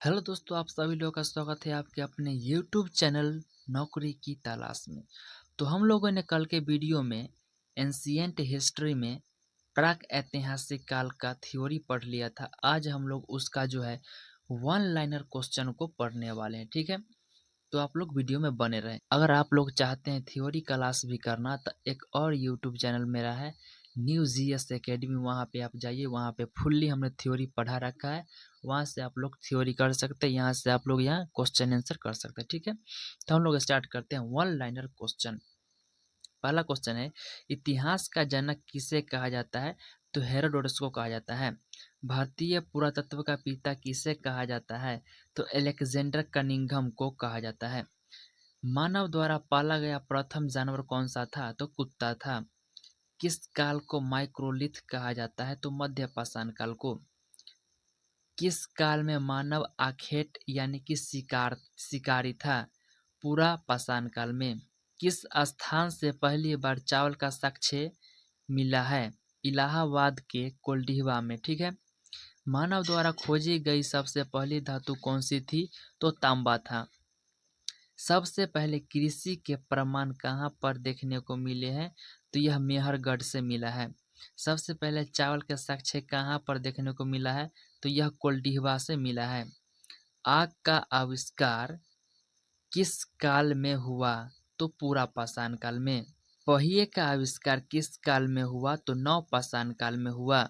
Hello दोस्तों, आप सभी लोगों का स्वागत है आपके अपने यूट्यूब चैनल नौकरी की तलाश में। तो हम लोगों ने कल के वीडियो में एंशिएंट हिस्ट्री में प्राक ऐतिहासिक काल का थ्योरी पढ़ लिया था। आज हम लोग उसका जो है वन लाइनर क्वेश्चन को पढ़ने वाले हैं, ठीक है। तो आप लोग वीडियो में बने रहें। अगर आप लोग चाहते हैं थ्योरी क्लास भी करना तो एक और यूट्यूब चैनल मेरा है न्यू जीएस एकेडमी, वहाँ पे आप जाइए। वहाँ पे फुल्ली हमने थ्योरी पढ़ा रखा है, वहाँ से आप लोग थ्योरी कर सकते हैं। यहाँ से आप लोग यहाँ क्वेश्चन आंसर कर सकते हैं, ठीक है। तो हम लोग स्टार्ट करते हैं वन लाइनर क्वेश्चन। पहला क्वेश्चन है, इतिहास का जनक किसे कहा जाता है? तो हेरोडोटस को कहा जाता है। भारतीय पुरातत्व का पिता किसे कहा जाता है? तो एलेक्जेंडर कनिंघम को कहा जाता है। मानव द्वारा पाला गया प्रथम जानवर कौन सा था? तो कुत्ता था। किस काल को माइक्रोलिथ कहा जाता है? तो मध्य पाषाण काल को। किस काल में मानव आखेट यानी कि शिकारी था? पूरा पाषाण काल में। किस स्थान से पहली बार चावल का साक्ष्य मिला है? इलाहाबाद के कोल्डिहवा में, ठीक है। मानव द्वारा खोजी गई सबसे पहली धातु कौन सी थी? तो तांबा था। सबसे पहले कृषि के प्रमाण कहाँ पर देखने को मिले हैं? तो यह मेहरगढ़ से मिला है। सबसे पहले चावल के साक्ष्य कहाँ पर देखने को मिला है? तो यह कोल्डिहवा से मिला है। आग का आविष्कार किस काल में हुआ? तो पूरा पाषाण काल में। पहिए का आविष्कार किस काल में हुआ? तो नवपाषाण काल में हुआ।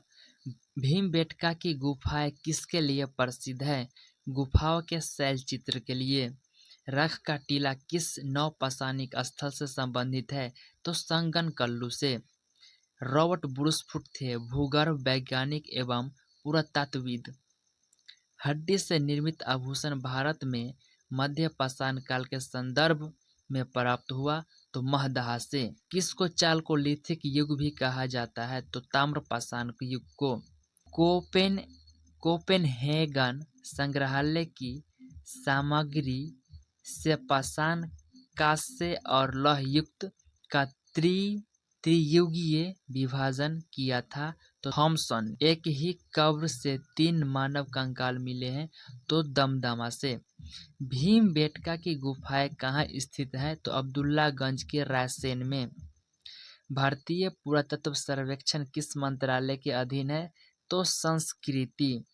भीमबेटका की गुफाएं किसके लिए प्रसिद्ध है? गुफाओं के शैल चित्र के लिए। रख का टीला किस नवपाषाणिक स्थल से संबंधित है? तो संगनकल्लू से। रॉबर्ट ब्रूसफुट थे भूगर्भ वैज्ञानिक एवं पुरातत्वविद। हड्डी से निर्मित आभूषण भारत में मध्य पाषाण काल के संदर्भ में प्राप्त हुआ? तो महदाह से। किसको चालकोलिथिक युग भी कहा जाता है? तो ताम्र पाषाण युग को। कोपेन कोपेनहेगन संग्रहालय की सामग्री से पाषाण, कांस्य और लौह युक्त का त्रियुगीय विभाजन किया था? तो थॉमसन। एक ही कब्र से 3 मानव कंकाल मिले हैं? तो दमदमा से। भीमबेटका की गुफाएं कहाँ स्थित है? तो अब्दुल्लागंज के रायसेन में। भारतीय पुरातत्व सर्वेक्षण किस मंत्रालय के अधीन है? तो संस्कृति।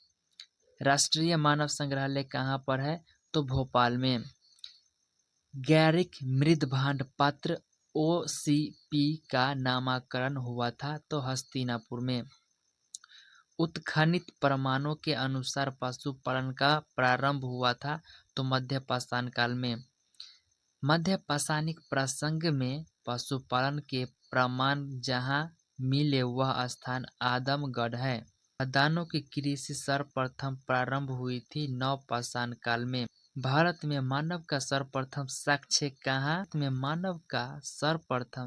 राष्ट्रीय मानव संग्रहालय कहाँ पर है? तो भोपाल में। गैरिक मृदभांड पात्र ओसीपी का नामकरण हुआ था? तो हस्तिनापुर में। उत्खनित प्रमाणों के अनुसार पशुपालन का प्रारंभ हुआ था? तो मध्य पाषाण काल में। मध्य पाषाणिक प्रसंग में पशुपालन के प्रमाण जहाँ मिले वह स्थान आदमगढ़ है। खदानों की कृषि सर्वप्रथम प्रारंभ हुई थी नवपाषाण काल में। भारत में मानव का सर्वप्रथम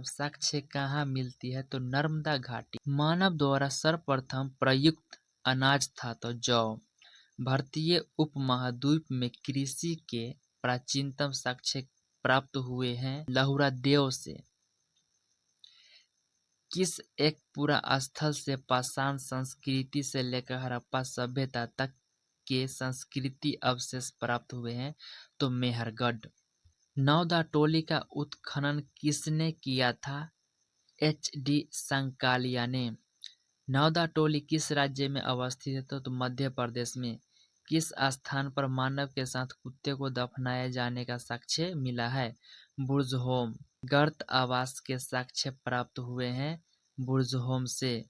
साक्ष्य कहाँ मिलती है? तो नर्मदा घाटी। मानव द्वारा सर्वप्रथम प्रयुक्त अनाज था? तो जौ। भारतीय उपमहाद्वीप में कृषि के प्राचीनतम साक्ष्य प्राप्त हुए हैं लहुरा देव से। किस एक पूरा स्थल से पाषाण संस्कृति से लेकर हड़प्पा सभ्यता तक के संस्कृति अवशेष प्राप्त हुए हैं? तो मेहरगढ़। नौदा टोली का उत्खनन किसने किया था? एच.डी. संकालिया ने। नौदा टोली किस राज्य में अवस्थित है? तो मध्य प्रदेश में। किस स्थान पर मानव के साथ कुत्ते को दफनाए जाने का साक्ष्य मिला है? बुर्जहोम। गर्त आवास के साक्ष्य प्राप्त हुए हैं बुर्जहोम से।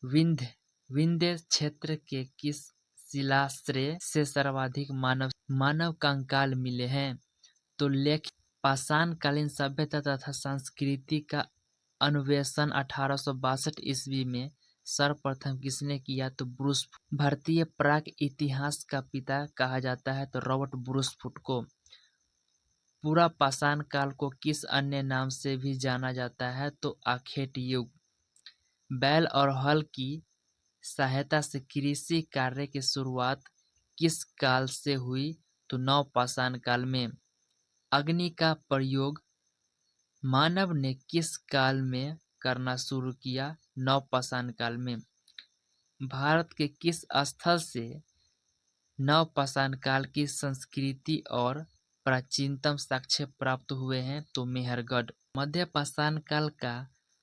विंध्य क्षेत्र के किस शिलाश्रय से सर्वाधिक मानव कंकाल मिले हैं? तो लेख। पाषाणकालीन सभ्यता तथा संस्कृति का अन्वेषण 1862 ईस्वी में सर्वप्रथम किसने किया? तो ब्रूसफुट। भारतीय प्राक इतिहास का पिता कहा जाता है? तो रॉबर्ट ब्रूसफुट को। पूरा पाषाण काल को किस अन्य नाम से भी जाना जाता है? तो आखेट युग। बैल और हल की सहायता से कृषि कार्य की शुरुआत किस काल से हुई? तो नवपाषाण काल में। अग्नि का प्रयोग मानव ने किस काल में करना शुरू किया? नवपाषाण काल में। भारत के किस स्थल से नवपाषाण काल की संस्कृति और प्राचीनतम साक्ष्य प्राप्त हुए हैं तो मेहरगढ़। मध्यपाषाण काल का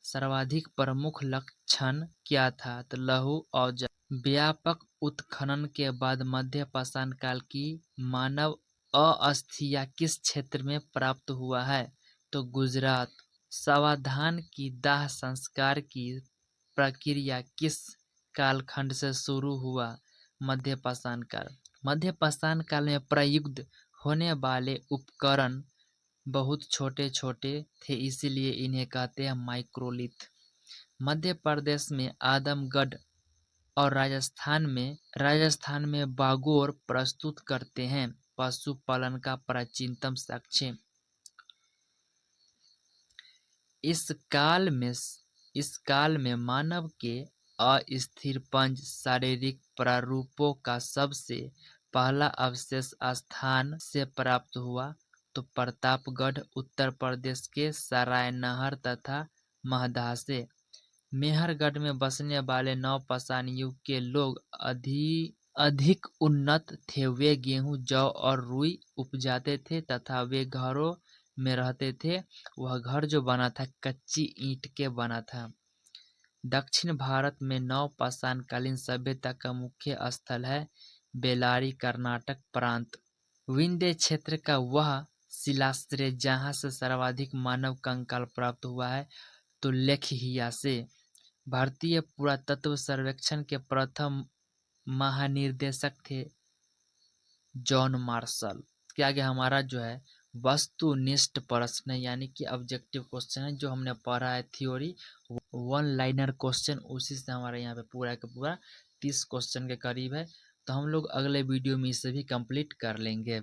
सर्वाधिक प्रमुख लक्षण क्या था तो लौह औजार। व्यापक उत्खनन के बाद मध्यपाषाण काल की मानव अस्थियां किस क्षेत्र में प्राप्त हुआ है तो गुजरात। सावधान की दाह संस्कार की प्रक्रिया किस कालखंड से शुरू हुआ मध्यपाषाण काल। मध्यपाषाण काल में प्रयुक्त होने वाले उपकरण बहुत छोटे छोटे थे, इसीलिए इन्हें कहते हैं माइक्रोलिथ। मध्य प्रदेश में आदमगढ़ और राजस्थान में बागोर प्रस्तुत करते हैं पशुपालन का प्राचीनतम साक्ष्य। इस काल में मानव के अस्थिर पंज शारीरिक प्रारूपों का सबसे पहला अवशेष स्थान से प्राप्त हुआ तो प्रतापगढ़ उत्तर प्रदेश के सरायनहर तथा महदा से। मेहरगढ़ में बसने वाले नवपाषाण युग के लोग अधिक उन्नत थे। वे गेहूं, जौ और रुई उपजाते थे तथा वे घरों में रहते थे। वह घर जो बना था कच्ची ईंट के बना था। दक्षिण भारत में नवपाषाण कालीन सभ्यता का मुख्य स्थल है बेल्लारी कर्नाटक प्रांत। विंध्य क्षेत्र का वह शिलाश्रय जहाँ से सर्वाधिक मानव कंकाल प्राप्त हुआ है तो लेखहिया से। भारतीय पुरातत्व सर्वेक्षण के प्रथम महानिर्देशक थे जॉन मार्शल। के आगे हमारा जो है वस्तुनिष्ठ प्रश्न यानी कि ऑब्जेक्टिव क्वेश्चन है, जो हमने पढ़ा है थ्योरी वन लाइनर क्वेश्चन, उसी से हमारा यहाँ पे पूरा का पूरा 30 क्वेश्चन के करीब है। तो हम लोग अगले वीडियो में इसे भी कंप्लीट कर लेंगे।